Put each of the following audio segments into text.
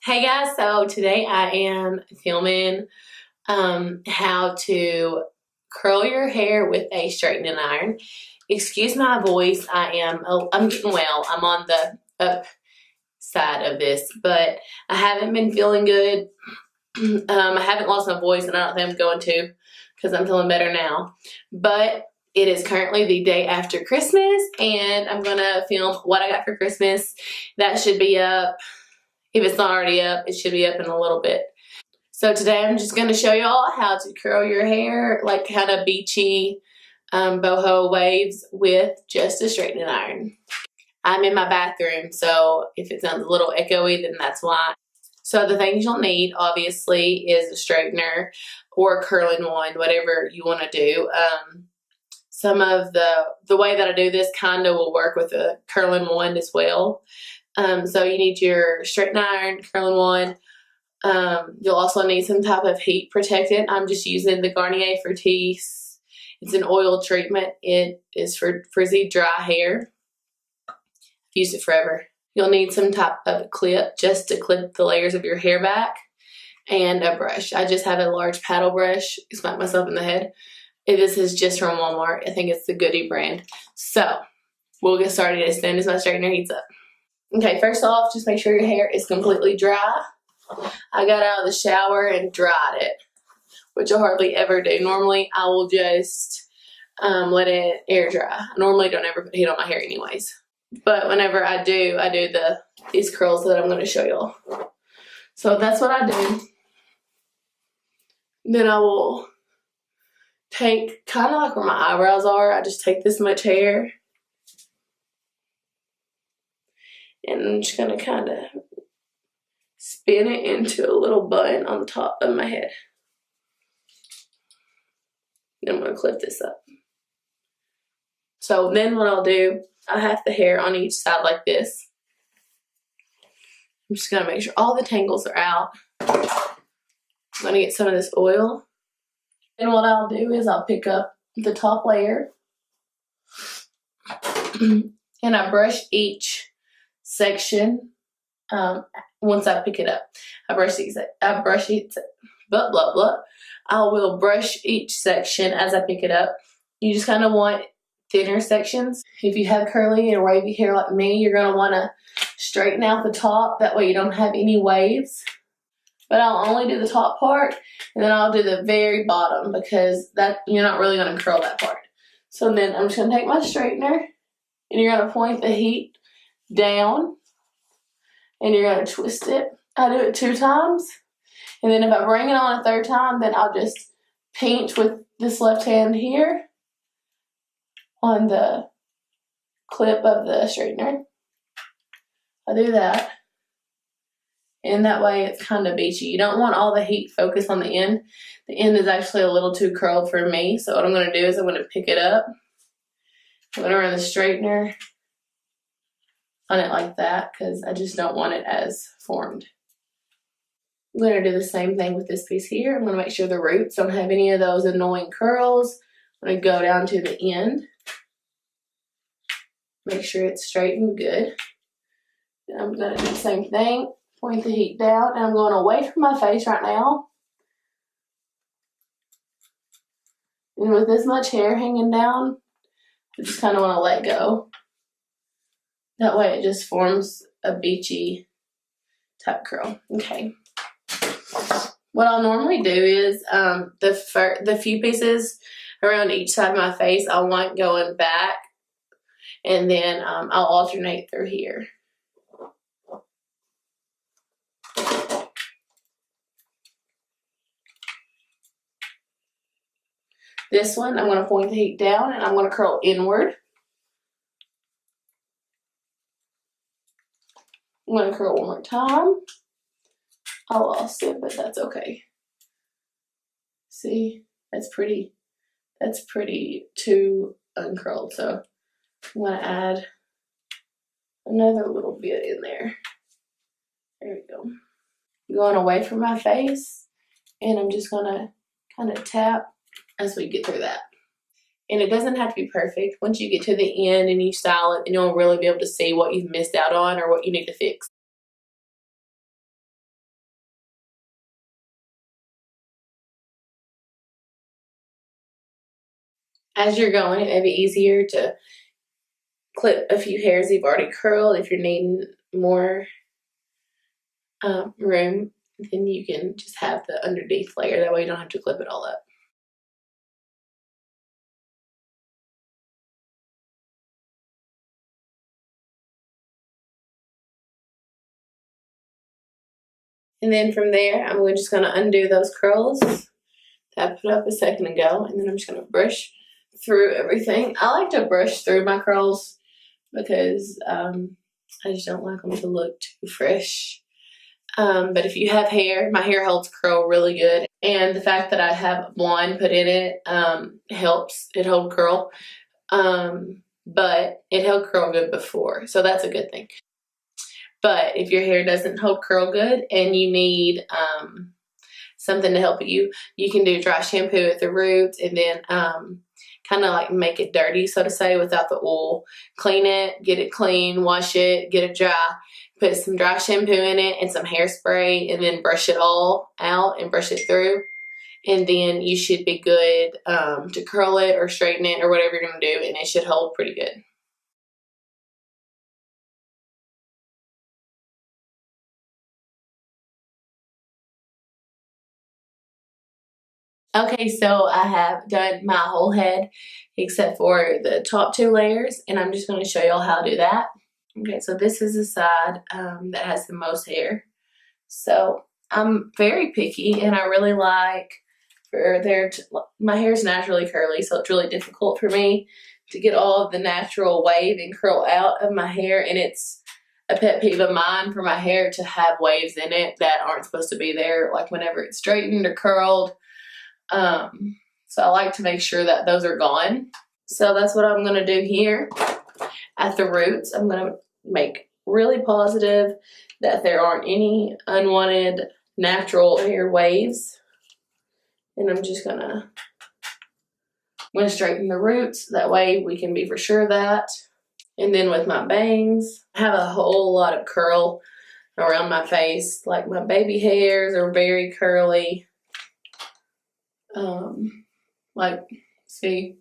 Hey guys, so today I am filming how to curl your hair with a straightening iron. Excuse my voice, I'm getting well. I'm on the up side of this, but I haven't been feeling good. I haven't lost my voice, and I don't think I'm going to because I'm feeling better now. But it is currently the day after Christmas, and I'm gonna film what I got for Christmas. That should be up. If it's not already up, it should be up in a little bit. So today I'm just going to show y'all how to curl your hair like kind of beachy boho waves with just a straightening iron. I'm in my bathroom, so if it sounds a little echoey, then that's why. So the things you'll need, obviously, is a straightener or a curling wand, whatever you want to do. Some of the way that I do this kind of will work with a curling wand as well. So you need your straightening iron, curling wand. You'll also need some type of heat protectant. I'm just using the Garnier Fructis. It's an oil treatment. It is for frizzy, dry hair. I've used it forever. You'll need some type of clip just to clip the layers of your hair back, and a brush. I just have a large paddle brush. Smack myself in the head. This is just from Walmart. I think it's the Goody brand. So we'll get started as soon as my straightener heats up. Okay, first off, just make sure your hair is completely dry. I got out of the shower and dried it, which I hardly ever do. Normally, I will just let it air dry. I normally don't ever put heat on my hair anyways. But whenever I do these curls that I'm going to show y'all. So that's what I do. Then I will take, kind of like where my eyebrows are, I just take this much hair. And I'm just going to kind of spin it into a little bun on the top of my head. Then I'm going to clip this up. So then what I'll do, I have the hair on each side like this. I'm just going to make sure all the tangles are out. I'm going to get some of this oil. And what I'll do is I'll pick up the top layer. And I brush each section once I pick it up. I will brush each section as I pick it up. You just kind of want thinner sections. If you have curly or wavy hair like me, you're going to want to straighten out the top. That way you don't have any waves. But I'll only do the top part, and then I'll do the very bottom because that you're not really going to curl that part. So then I'm just going to take my straightener, and you're going to point the heat down, and you're going to twist it. I do it 2 times. And then if I bring it on a 3rd time, then I'll just pinch with this left hand here on the clip of the straightener. I do that. And that way it's kind of beachy. You don't want all the heat focused on the end. The end is actually a little too curled for me. So what I'm going to do is I'm going to pick it up. I'm going to run the straightener on it like that because I just don't want it as formed. I'm going to do the same thing with this piece here. I'm going to make sure the roots don't have any of those annoying curls. I'm going to go down to the end. Make sure it's straight and good. And I'm going to do the same thing. Point the heat down, and I'm going away from my face right now. And with this much hair hanging down, I just kind of want to let go. That way it just forms a beachy type curl. Okay. What I'll normally do is the few pieces around each side of my face, I want going back, and then I'll alternate through here. This one, I'm going to point the heat down, and I'm going to curl inward. I'm going to curl one more time. I lost it, but that's okay. See, that's pretty too uncurled. So I'm going to add another little bit in there. There we go. I'm going away from my face, and I'm just going to kind of tap as we get through that. And it doesn't have to be perfect. Once you get to the end and you style it, then you'll really be able to see what you've missed out on or what you need to fix. as you're going, it may be easier to clip a few hairs you've already curled. If you're needing more room, then you can just have the underneath layer. That way you don't have to clip it all up. And then from there, I'm just going to undo those curls that I put up a second ago. And then I'm just going to brush through everything. I like to brush through my curls because I just don't like them to look too fresh. But if you have hair, my hair holds curl really good. And the fact that I have blonde put in it helps it hold curl. But it held curl good before, so that's a good thing. But if your hair doesn't hold curl good and you need something to help you, you can do dry shampoo at the roots and then kind of like make it dirty, so to say, without the oil. Clean it, get it clean, wash it, get it dry, put some dry shampoo in it and some hairspray, and then brush it all out and brush it through. And then you should be good to curl it or straighten it or whatever you're going to do, and it should hold pretty good. Okay, so I have done my whole head except for the top two layers, and I'm just going to show y'all how to do that. Okay, so this is the side that has the most hair. So I'm very picky, and I really like for my hair is naturally curly, so it's really difficult for me to get all of the natural wave and curl out of my hair, and it's a pet peeve of mine for my hair to have waves in it that aren't supposed to be there, like whenever it's straightened or curled. So I like to make sure that those are gone. So that's what I'm going to do here at the roots. I'm going to make really positive that there aren't any unwanted natural hair waves. And I'm just going to straighten the roots. That way we can be for sure of that. And then with my bangs, I have a whole lot of curl around my face. Like my baby hairs are very curly. Like, see,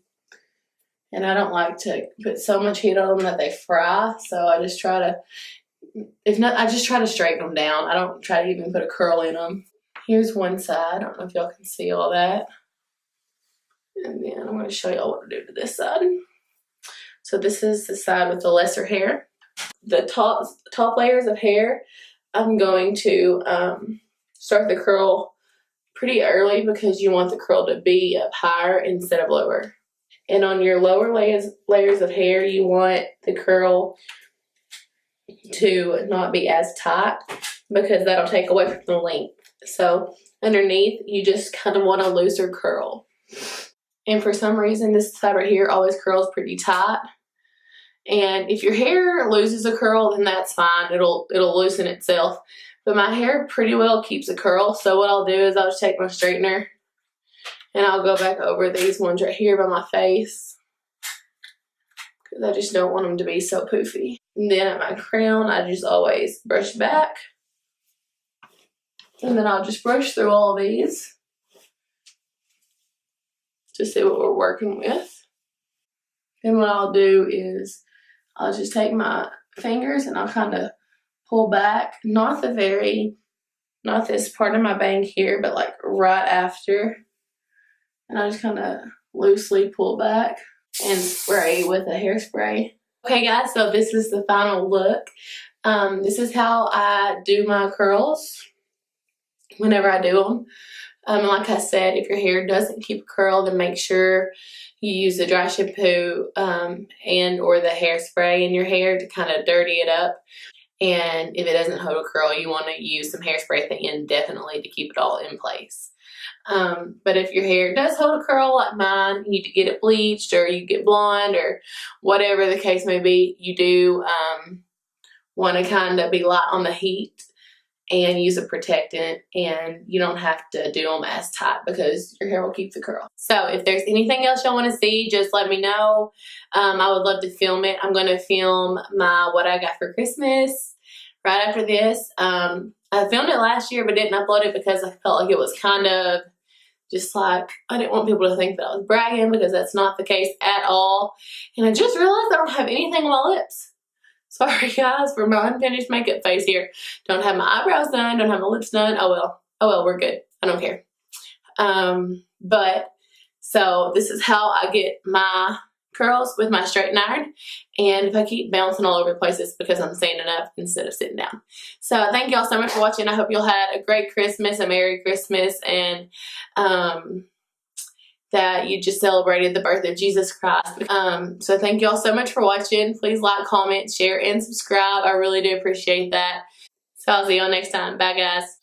and I don't like to put so much heat on them that they fry, so I just try to, I just try to straighten them down. I don't try to even put a curl in them. Here's one side. I don't know if y'all can see all that. And then I'm going to show y'all what to do to this side. So this is the side with the lesser hair. The top layers of hair, I'm going to start the curl pretty early because you want the curl to be up higher instead of lower. And on your lower layers of hair, you want the curl to not be as tight because that'll take away from the length. So underneath, you just kind of want a looser curl. And for some reason, this side right here always curls pretty tight. And if your hair loses a curl, then that's fine. It'll loosen itself. But my hair pretty well keeps a curl. So what I'll do is I'll just take my straightener and I'll go back over these ones right here by my face because I just don't want them to be so poofy. And then at my crown, I just always brush back. And then I'll just brush through all of these to see what we're working with. Then what I'll do is I'll just take my fingers and I'll kind of pull back, not this part of my bang here, but like right after. And I just kind of loosely pull back and spray with a hairspray. Okay guys, so this is the final look. This is how I do my curls whenever I do them. Like I said, if your hair doesn't keep a curl, then make sure you use the dry shampoo and or the hairspray in your hair to kind of dirty it up. And if it doesn't hold a curl, you want to use some hairspray at the end definitely to keep it all in place. But if your hair does hold a curl like mine, you need to get it bleached or you get blonde or whatever the case may be, you do want to kind of be light on the heat and use a protectant, and you don't have to do them as tight because your hair will keep the curl. So if there's anything else y'all want to see, just let me know. I would love to film it. I'm going to film my what I got for Christmas right after this. I filmed it last year but didn't upload it because I felt like it was kind of Just like, I didn't want people to think that I was bragging, because that's not the case at all. And I just realized I don't have anything on my lips. Sorry guys for my unfinished makeup face here. Don't have my eyebrows done, don't have my lips done. Oh well, we're good. I don't care. But so this is how I get my curls with my straightening iron. And if I keep bouncing all over the place, it's because I'm standing up instead of sitting down. So thank y'all so much for watching. I hope y'all had a great Christmas, a Merry Christmas, and that you just celebrated the birth of Jesus Christ. So thank y'all so much for watching. Please like, comment, share, and subscribe. I really do appreciate that. So I'll see y'all next time. Bye guys.